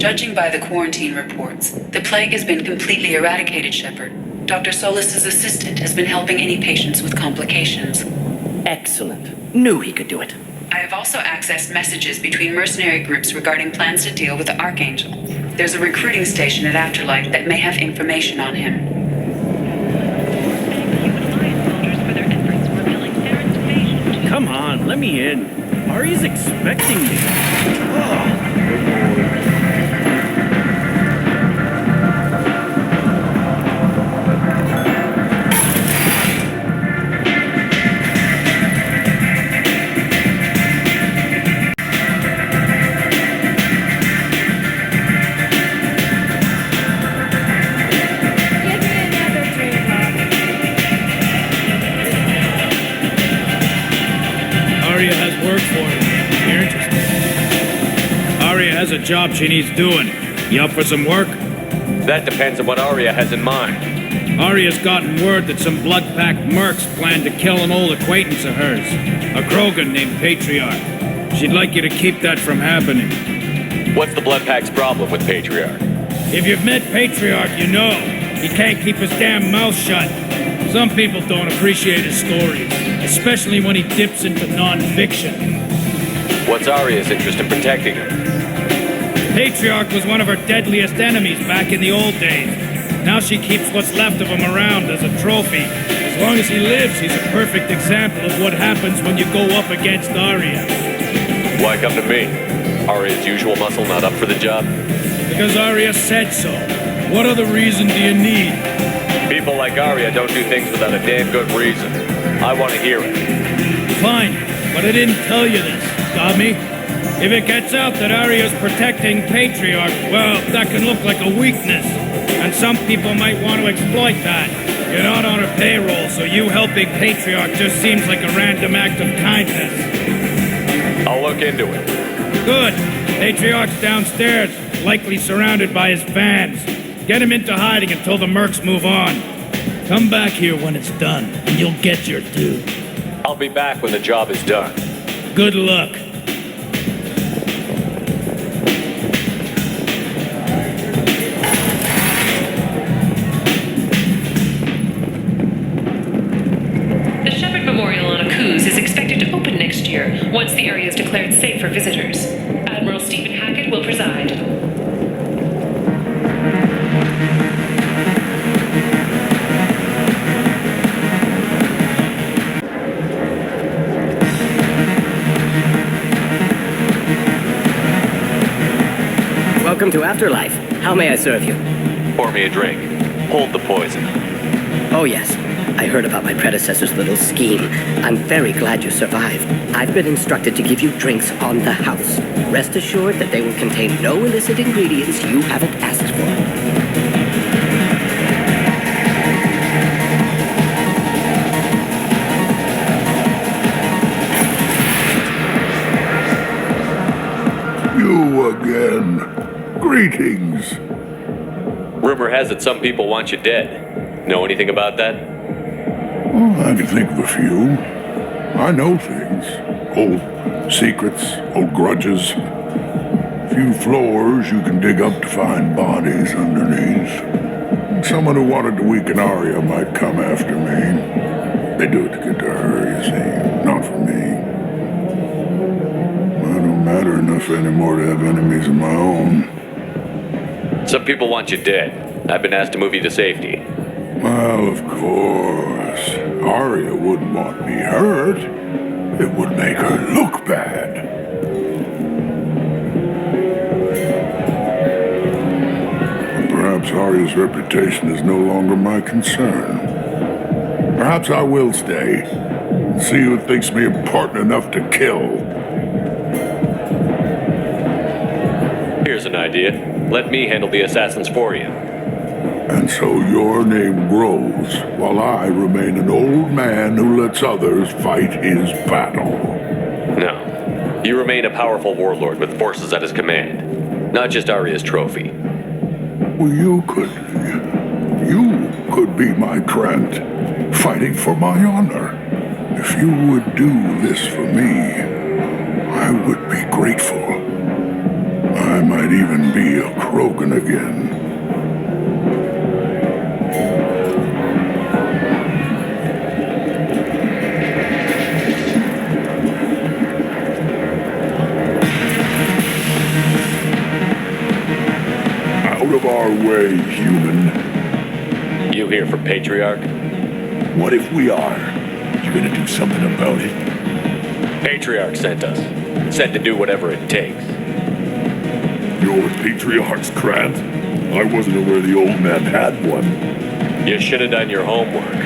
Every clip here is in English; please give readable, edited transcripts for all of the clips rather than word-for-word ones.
Judging by the quarantine reports, the plague has been completely eradicated, Shepard. Dr. Solis's assistant has been helping any patients with complications. Excellent. Knew he could do it. I have also accessed messages between mercenary groups regarding plans to deal with the Archangel. There's a recruiting station at Afterlife that may have information on him. Come on, let me in. Ari's expecting me. Oh. Has a job she needs doing. You up for some work? That depends on what Aria has in mind. Aria's gotten word that some blood-packed mercs plan to kill an old acquaintance of hers, a Krogan named Patriarch. She'd like you to keep that from happening. What's the blood-pack's problem with Patriarch? If you've met Patriarch, you know. He can't keep his damn mouth shut. Some people don't appreciate his stories, especially when he dips into non-fiction. What's Aria's interest in protecting him? Patriarch was one of her deadliest enemies back in the old days. Now she keeps what's left of him around as a trophy. As long as he lives, he's a perfect example of what happens when you go up against Aria. Why come to me? Aria's usual muscle not up for the job? Because Aria said so. What other reason do you need? People like Aria don't do things without a damn good reason. I want to hear it. Fine, but I didn't tell you this. Got me? If it gets out that Aria's protecting Patriarch, well, that can look like a weakness. And some people might want to exploit that. You're not on her payroll, so you helping Patriarch just seems like a random act of kindness. I'll look into it. Good. Patriarch's downstairs, likely surrounded by his fans. Get him into hiding until the mercs move on. Come back here when it's done, and you'll get your due. I'll be back when the job is done. Good luck. Once the area is declared safe for visitors. Admiral Stephen Hackett will preside. Welcome to Afterlife. How may I serve you? Pour me a drink. Hold the poison. Oh, yes. I heard about my predecessor's little scheme. I'm very glad you survived. I've been instructed to give you drinks on the house. Rest assured that they will contain no illicit ingredients you haven't asked for. You again. Greetings. Rumor has it some people want you dead. Know anything about that? Well, I can think of a few. I know things. Old secrets, old grudges. Few floors you can dig up to find bodies underneath. Someone who wanted to weaken Aria might come after me. They do it to get to her, you see. Not for me. I don't matter enough anymore to have enemies of my own. Some people want you dead. I've been asked to move you to safety. Well, of course. Aria wouldn't want me hurt. It would make her look bad. Perhaps Aria's reputation is no longer my concern. Perhaps I will stay and see who thinks me important enough to kill. Here's an idea. Let me handle the assassins for you. And so your name grows, while I remain an old man who lets others fight his battle. No. You remain a powerful warlord with forces at his command. Not just Aria's trophy. Well, you could be my Trent, fighting for my honor. If you would do this for me, I would be grateful. I might even be a Krogan again. Out of our way, human. You here for Patriarch? What if we are? You gonna do something about it? Patriarch sent us. Said to do whatever it takes. You're Patriarch's Krant? I wasn't aware the old man had one. You should have done your homework.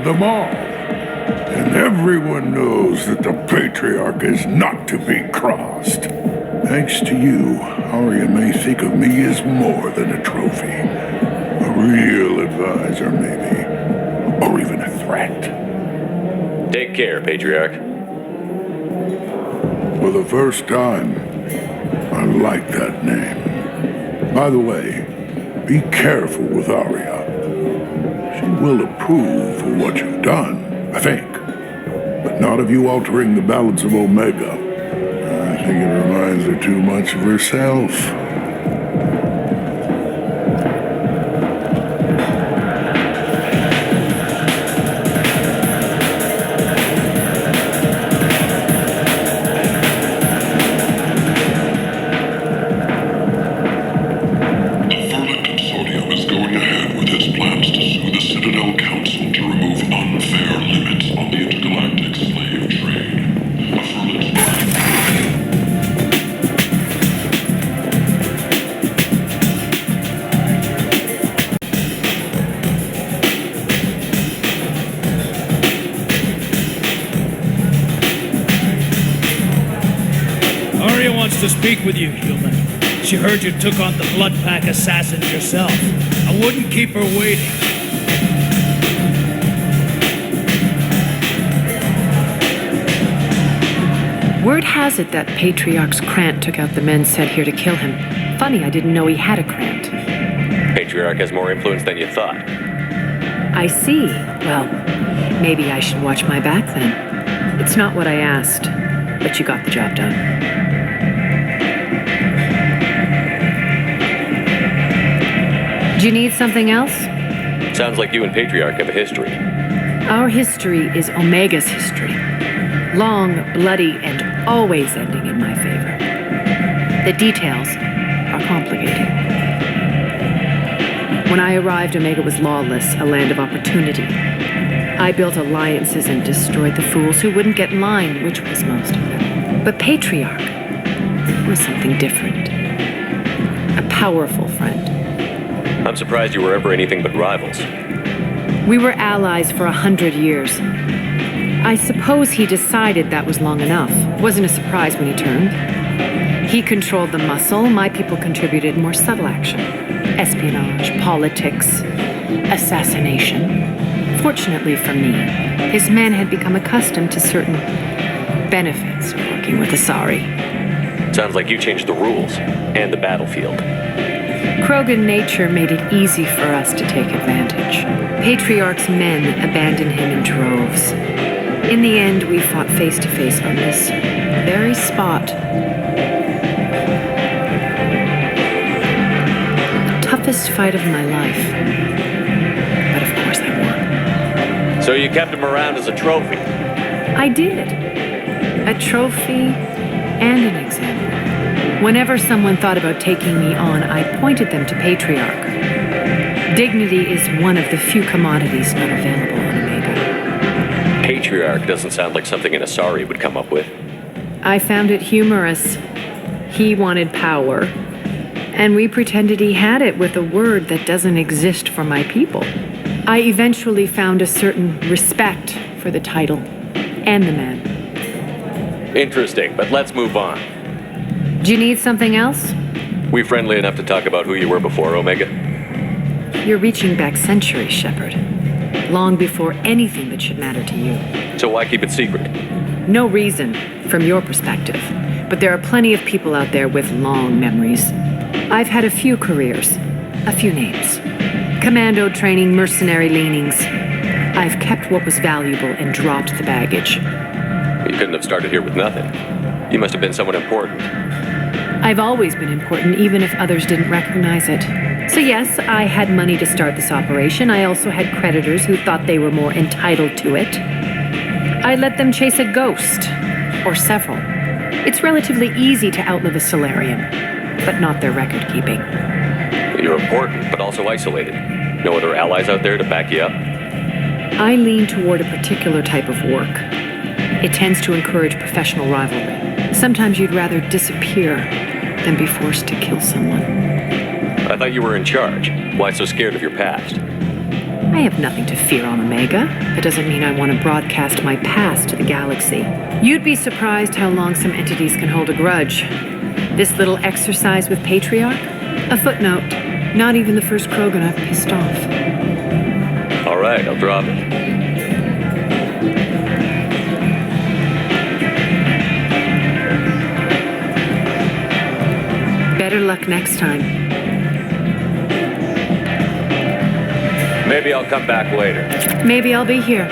Them all. And everyone knows that the Patriarch is not to be crossed. Thanks to you, Arya may think of me as more than a trophy. A real advisor, maybe. Or even a threat. Take care, Patriarch. For the first time, I like that name. By the way, be careful with Arya. She will approve of what you've done, I think. But not of you altering the balance of Omega. I think it reminds her too much of herself. The Vermin Consortium is going ahead with its plans to sue the Sentinel Council to remove unfair limits on the intergalactic slave trade. Affirmative. Arya wants to speak with you, human. She heard you took on the Blood Pack assassins yourself. I wouldn't keep her waiting. Word has it that Patriarch's Krant took out the men sent here to kill him. Funny, I didn't know he had a Krant. Patriarch has more influence than you thought. I see. Well, maybe I should watch my back then. It's not what I asked, but you got the job done. Do you need something else? Sounds like you and Patriarch have a history. Our history is Omega's history. Long, bloody, and always ending in my favor. The details are complicated. When I arrived, Omega was lawless, a land of opportunity. I built alliances and destroyed the fools who wouldn't get in line, which was most of them. But Patriarch was something different. A powerful friend. I'm surprised you were ever anything but rivals. We were allies for 100 years. I suppose he decided that was long enough. Wasn't a surprise when he turned. He controlled the muscle, my people contributed more subtle action. Espionage, politics, assassination. Fortunately for me, his men had become accustomed to certain benefits of working with Asari. Sounds like you changed the rules and the battlefield. Krogan nature made it easy for us to take advantage. Patriarch's men abandoned him in droves. In the end, we fought face to face on this very spot. The toughest fight of my life. But of course I won. So you kept him around as a trophy? I did. A trophy and an example. Whenever someone thought about taking me on, I pointed them to Patriarch. Dignity is one of the few commodities not available on Omega. Patriarch doesn't sound like something an Asari would come up with. I found it humorous. He wanted power, and we pretended he had it with a word that doesn't exist for my people. I eventually found a certain respect for the title and the man. Interesting, but let's move on. Do you need something else? We friendly enough to talk about who you were before, Omega? You're reaching back centuries, Shepard. Long before anything that should matter to you. So why keep it secret? No reason, from your perspective. But there are plenty of people out there with long memories. I've had a few careers, a few names. Commando training, mercenary leanings. I've kept what was valuable and dropped the baggage. You couldn't have started here with nothing. You must have been someone important. I've always been important, even if others didn't recognize it. So yes, I had money to start this operation. I also had creditors who thought they were more entitled to it. I let them chase a ghost, or several. It's relatively easy to outlive a Solarian, but not their record-keeping. You're important, but also isolated. No other allies out there to back you up? I lean toward a particular type of work. It tends to encourage professional rivalry. Sometimes you'd rather disappear than be forced to kill someone. I thought you were in charge. Why so scared of your past? I have nothing to fear on Omega. That doesn't mean I want to broadcast my past to the galaxy. You'd be surprised how long some entities can hold a grudge. This little exercise with Patriarch? A footnote. Not even the first Krogan I've pissed off. All right, I'll drop it. Better luck next time. Maybe I'll come back later. Maybe I'll be here.